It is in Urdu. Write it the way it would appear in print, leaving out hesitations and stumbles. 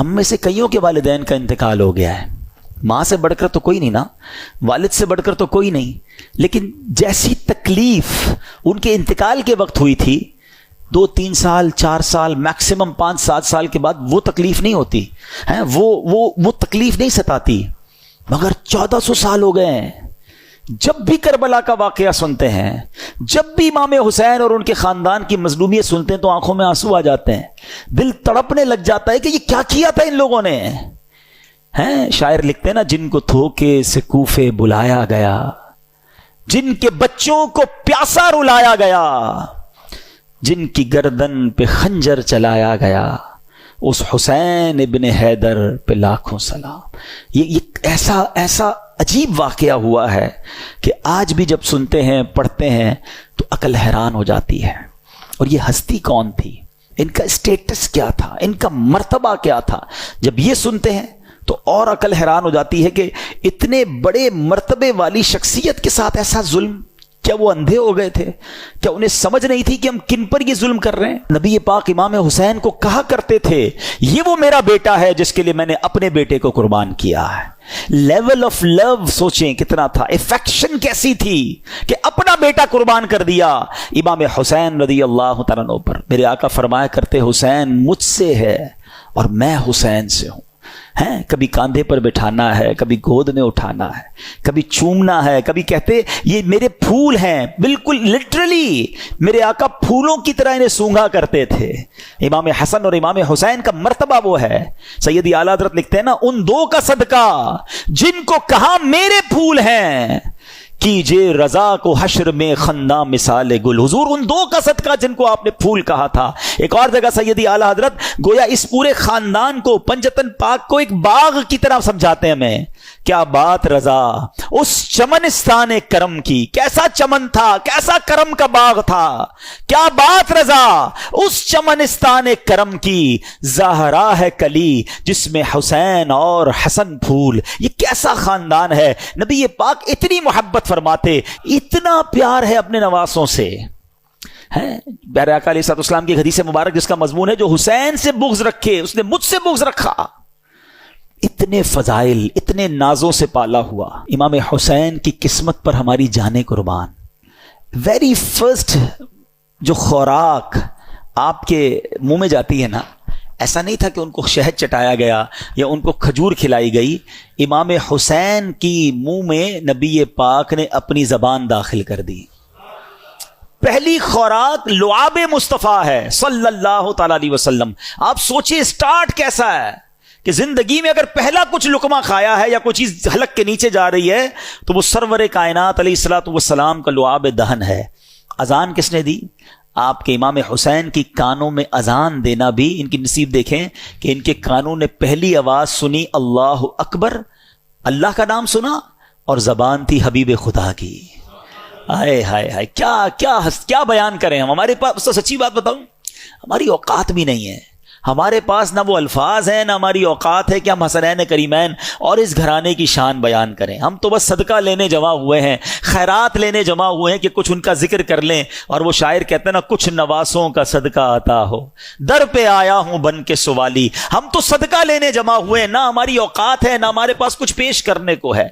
ہم میں سے کئیوں کے والدین کا انتقال ہو گیا ہے، ماں سے بڑھ کر تو کوئی نہیں نا، والد سے بڑھ کر تو کوئی نہیں، لیکن جیسی تکلیف ان کے انتقال کے وقت ہوئی تھی 2-3 سال 4 سال میکسیمم 5-7 سال کے بعد وہ تکلیف نہیں ہوتی ہے، وہ تکلیف نہیں ستاتی، مگر 1400 سال ہو گئے ہیں۔ جب بھی کربلا کا واقعہ سنتے ہیں، جب بھی امام حسین اور ان کے خاندان کی مظلومیت سنتے ہیں تو آنکھوں میں آنسو آ جاتے ہیں، دل تڑپنے لگ جاتا ہے کہ یہ کیا کیا تھا ان لوگوں نے۔ ہیں شاعر لکھتے ہیں نا، جن کو دھوکے سے کوفے بلایا گیا، جن کے بچوں کو پیاسا رلایا گیا، جن کی گردن پہ خنجر چلایا گیا، اس حسین ابن حیدر پہ لاکھوں سلام۔ یہ ایسا عجیب واقعہ ہوا ہے کہ آج بھی جب سنتے ہیں پڑھتے ہیں تو عقل حیران ہو جاتی ہے۔ اور یہ ہستی کون تھی، ان کا اسٹیٹس کیا تھا، ان کا مرتبہ کیا تھا، جب یہ سنتے ہیں تو اور عقل حیران ہو جاتی ہے کہ اتنے بڑے مرتبے والی شخصیت کے ساتھ ایسا ظلم۔ کیا وہ اندھے ہو گئے تھے؟ کیا انہیں سمجھ نہیں تھی کہ ہم کن پر یہ ظلم کر رہے ہیں؟ نبی پاک امام حسین کو کہا کرتے تھے یہ وہ میرا بیٹا ہے جس کے لیے میں نے اپنے بیٹے کو قربان کیا ہے۔ لیول آف لو سوچیں کتنا تھا، افیکشن کیسی تھی کہ اپنا بیٹا قربان کر دیا امام حسین رضی اللہ تعالیٰ عنہ پر۔ میرے آقا فرمایا کرتے حسین مجھ سے ہے اور میں حسین سے ہوں۔ ہیں کبھی کاندھے پر بٹھانا ہے، کبھی گود میں اٹھانا ہے، کبھی چومنا ہے، کبھی کہتے یہ میرے پھول ہیں، بالکل لٹرلی میرے آقا پھولوں کی طرح انہیں سونگا کرتے تھے۔ امام حسن اور امام حسین کا مرتبہ وہ ہے، سیدی اعلیٰ حضرت لکھتے ہیں نا، ان دو کا صدقہ جن کو کہا میرے پھول ہیں، کیجئے رضا کو حشر میں خنداں مثال گل۔ حضور ان دو کا صدقہ جن کو آپ نے پھول کہا تھا۔ ایک اور جگہ سیدی اعلیٰ حضرت گویا اس پورے خاندان کو، پنجتن پاک کو ایک باغ کی طرح سمجھاتے ہیں ہمیں۔ کیا بات رضا اس چمنستان کرم کی، کیسا چمن تھا، کیسا کرم کا باغ تھا، کیا بات رضا اس چمنستان کرم کی، زہرا ہے کلی جس میں حسین اور حسن پھول۔ یہ کیسا خاندان ہے، نبی پاک اتنی محبت فرماتے، اتنا پیار ہے اپنے نواسوں سے۔ پیارے آقا علیہ السلام کی حدیث مبارک جس کا مضمون ہے جو حسین سے بغض رکھے اس نے مجھ سے بغض رکھا۔ اتنے فضائل، اتنے نازوں سے پالا ہوا امام حسین کی قسمت پر ہماری جانیں قربان۔ ویری فرسٹ جو خوراک آپ کے منہ میں جاتی ہے نا، ایسا نہیں تھا کہ ان کو شہد چٹایا گیا یا ان کو کھجور کھلائی گئی، امام حسین کی منہ میں نبی پاک نے اپنی زبان داخل کر دی۔ پہلی خوراک لعاب مصطفیٰ ہے صلی اللہ تعالی علیہ وسلم۔ آپ سوچئے سٹارٹ کیسا ہے کہ زندگی میں اگر پہلا کچھ لقمہ کھایا ہے یا کوئی چیز حلق کے نیچے جا رہی ہے تو وہ سرور کائنات علیہ الصلوۃ والسلام کا لعاب دہن ہے۔ اذان کس نے دی؟ آپ کے امام حسین کی کانوں میں اذان دینا بھی ان کی نصیب دیکھیں کہ ان کے کانوں نے پہلی آواز سنی اللہ اکبر، اللہ کا نام سنا اور زبان تھی حبیب خدا کی۔ ہائے ہائے ہائے، کیا بیان کریں ہم۔ ہمارے پاس تو سچی بات بتاؤں، ہماری اوقات بھی نہیں ہے، ہمارے پاس نہ وہ الفاظ ہیں نہ ہماری اوقات ہے کہ ہم حسنین کریمین اور اس گھرانے کی شان بیان کریں۔ ہم تو بس صدقہ لینے جمع ہوئے ہیں، خیرات لینے جمع ہوئے ہیں کہ کچھ ان کا ذکر کر لیں۔ اور وہ شاعر کہتے ہیں نا، کچھ نواسوں کا صدقہ عطا ہو، در پہ آیا ہوں بن کے سوالی۔ ہم تو صدقہ لینے جمع ہوئے ہیں، نہ ہماری اوقات ہے نہ ہمارے پاس کچھ پیش کرنے کو ہے۔